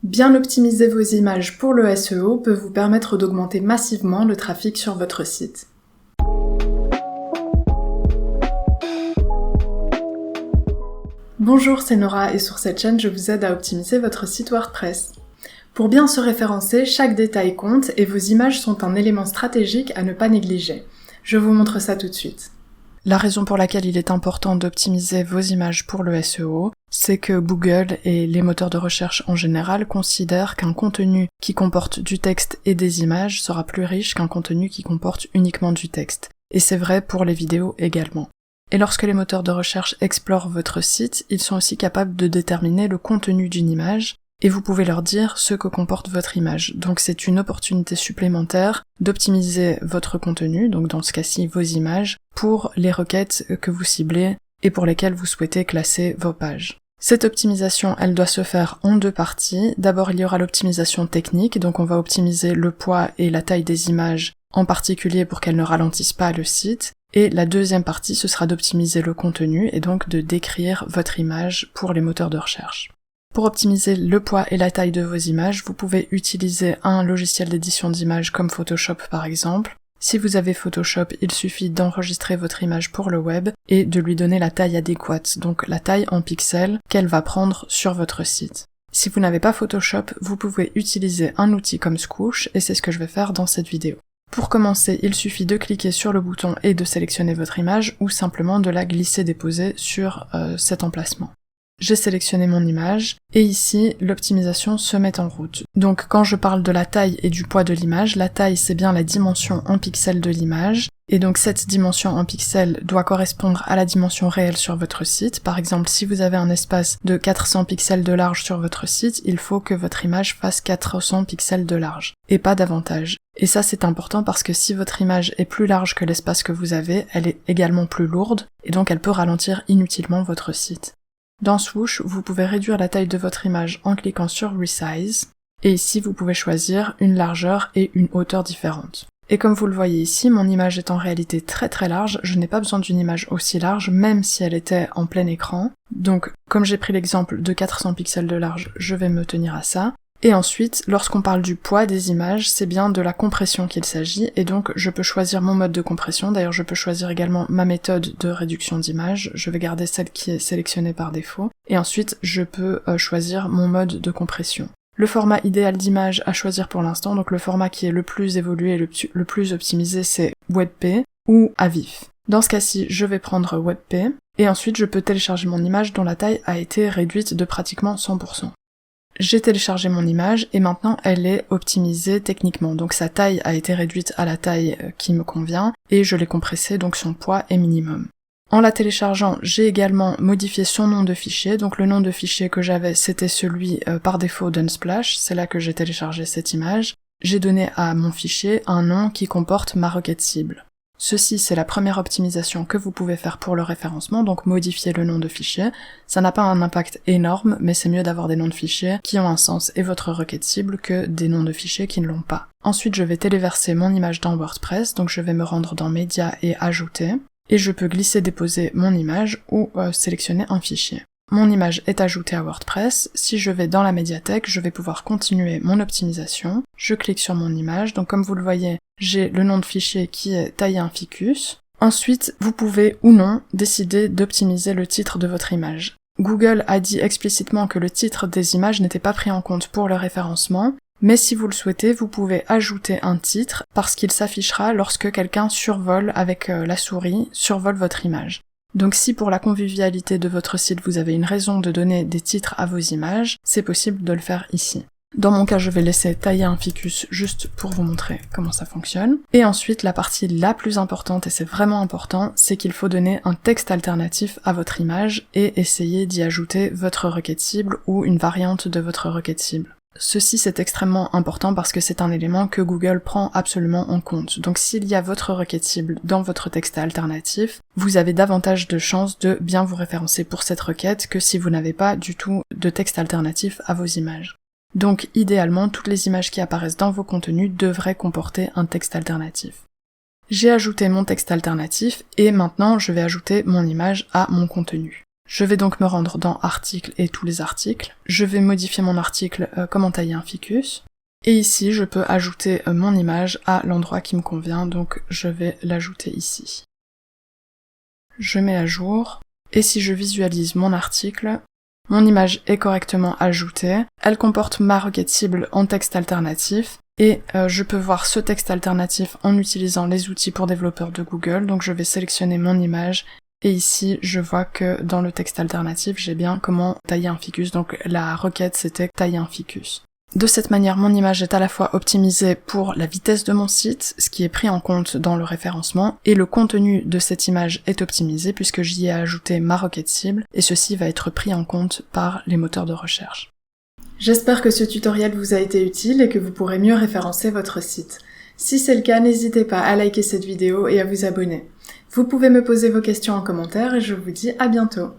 Bien optimiser vos images pour le SEO peut vous permettre d'augmenter massivement le trafic sur votre site. Bonjour, c'est Nora et sur cette chaîne, je vous aide à optimiser votre site WordPress. Pour bien se référencer, chaque détail compte et vos images sont un élément stratégique à ne pas négliger. Je vous montre ça tout de suite. La raison pour laquelle il est important d'optimiser vos images pour le SEO, c'est que Google et les moteurs de recherche en général considèrent qu'un contenu qui comporte du texte et des images sera plus riche qu'un contenu qui comporte uniquement du texte. Et c'est vrai pour les vidéos également. Et lorsque les moteurs de recherche explorent votre site, ils sont aussi capables de déterminer le contenu d'une image, et vous pouvez leur dire ce que comporte votre image. Donc c'est une opportunité supplémentaire d'optimiser votre contenu, donc dans ce cas-ci vos images, pour les requêtes que vous ciblez et pour lesquelles vous souhaitez classer vos pages. Cette optimisation, elle doit se faire en deux parties. D'abord, il y aura l'optimisation technique, donc on va optimiser le poids et la taille des images, en particulier pour qu'elles ne ralentissent pas le site. Et la deuxième partie, ce sera d'optimiser le contenu et donc de décrire votre image pour les moteurs de recherche. Pour optimiser le poids et la taille de vos images, vous pouvez utiliser un logiciel d'édition d'images comme Photoshop par exemple. Si vous avez Photoshop, il suffit d'enregistrer votre image pour le web et de lui donner la taille adéquate, donc la taille en pixels qu'elle va prendre sur votre site. Si vous n'avez pas Photoshop, vous pouvez utiliser un outil comme Skoosh et c'est ce que je vais faire dans cette vidéo. Pour commencer, il suffit de cliquer sur le bouton et de sélectionner votre image ou simplement de la glisser-déposer sur cet emplacement. J'ai sélectionné mon image, et ici, l'optimisation se met en route. Donc quand je parle de la taille et du poids de l'image, la taille c'est bien la dimension en pixels de l'image, et donc cette dimension en pixels doit correspondre à la dimension réelle sur votre site. Par exemple, si vous avez un espace de 400 pixels de large sur votre site, il faut que votre image fasse 400 pixels de large, et pas davantage. Et ça c'est important parce que si votre image est plus large que l'espace que vous avez, elle est également plus lourde, et donc elle peut ralentir inutilement votre site. Dans Swoosh, vous pouvez réduire la taille de votre image en cliquant sur Resize, et ici vous pouvez choisir une largeur et une hauteur différentes. Et comme vous le voyez ici, mon image est en réalité très très large, je n'ai pas besoin d'une image aussi large, même si elle était en plein écran. Donc, comme j'ai pris l'exemple de 400 pixels de large, je vais me tenir à ça. Et ensuite, lorsqu'on parle du poids des images, c'est bien de la compression qu'il s'agit, et donc je peux choisir mon mode de compression. D'ailleurs, je peux choisir également ma méthode de réduction d'image. Je vais garder celle qui est sélectionnée par défaut. Et ensuite, je peux choisir mon mode de compression. Le format idéal d'image à choisir pour l'instant, donc le format qui est le plus évolué et le plus optimisé, c'est WebP ou AVIF. Dans ce cas-ci, je vais prendre WebP, et ensuite je peux télécharger mon image dont la taille a été réduite de pratiquement 100%. J'ai téléchargé mon image et maintenant elle est optimisée techniquement, donc sa taille a été réduite à la taille qui me convient et je l'ai compressée, donc son poids est minimum. En la téléchargeant, j'ai également modifié son nom de fichier, donc le nom de fichier que j'avais c'était celui par défaut d'Unsplash, c'est là que j'ai téléchargé cette image. J'ai donné à mon fichier un nom qui comporte ma requête cible. Ceci, c'est la première optimisation que vous pouvez faire pour le référencement, donc modifier le nom de fichier. Ça n'a pas un impact énorme, mais c'est mieux d'avoir des noms de fichiers qui ont un sens et votre requête cible que des noms de fichiers qui ne l'ont pas. Ensuite, je vais téléverser mon image dans WordPress, donc je vais me rendre dans Médias et Ajouter, et je peux glisser-déposer mon image ou sélectionner un fichier. Mon image est ajoutée à WordPress. Si je vais dans la médiathèque, je vais pouvoir continuer mon optimisation. Je clique sur mon image, donc comme vous le voyez, j'ai le nom de fichier qui est taillé un ficus. Ensuite, vous pouvez ou non décider d'optimiser le titre de votre image. Google a dit explicitement que le titre des images n'était pas pris en compte pour le référencement, mais si vous le souhaitez, vous pouvez ajouter un titre parce qu'il s'affichera lorsque quelqu'un survole avec la souris, survole votre image. Donc si pour la convivialité de votre site vous avez une raison de donner des titres à vos images, c'est possible de le faire ici. Dans mon cas, je vais laisser tailler un ficus juste pour vous montrer comment ça fonctionne. Et ensuite, la partie la plus importante, et c'est vraiment important, c'est qu'il faut donner un texte alternatif à votre image et essayer d'y ajouter votre requête cible ou une variante de votre requête cible. Ceci c'est extrêmement important parce que c'est un élément que Google prend absolument en compte. Donc s'il y a votre requête cible dans votre texte alternatif, vous avez davantage de chances de bien vous référencer pour cette requête que si vous n'avez pas du tout de texte alternatif à vos images. Donc idéalement, toutes les images qui apparaissent dans vos contenus devraient comporter un texte alternatif. J'ai ajouté mon texte alternatif et maintenant je vais ajouter mon image à mon contenu. Je vais donc me rendre dans articles et tous les articles. Je vais modifier mon article comment tailler un ficus. Et ici, je peux ajouter mon image à l'endroit qui me convient, donc je vais l'ajouter ici. Je mets à jour, et si je visualise mon article, mon image est correctement ajoutée, elle comporte ma requête cible en texte alternatif, et je peux voir ce texte alternatif en utilisant les outils pour développeurs de Google, donc je vais sélectionner mon image, et ici je vois que dans le texte alternatif, j'ai bien comment tailler un ficus, donc la requête c'était tailler un ficus. De cette manière, mon image est à la fois optimisée pour la vitesse de mon site, ce qui est pris en compte dans le référencement, et le contenu de cette image est optimisé puisque j'y ai ajouté ma requête cible, et ceci va être pris en compte par les moteurs de recherche. J'espère que ce tutoriel vous a été utile et que vous pourrez mieux référencer votre site. Si c'est le cas, n'hésitez pas à liker cette vidéo et à vous abonner. Vous pouvez me poser vos questions en commentaire et je vous dis à bientôt.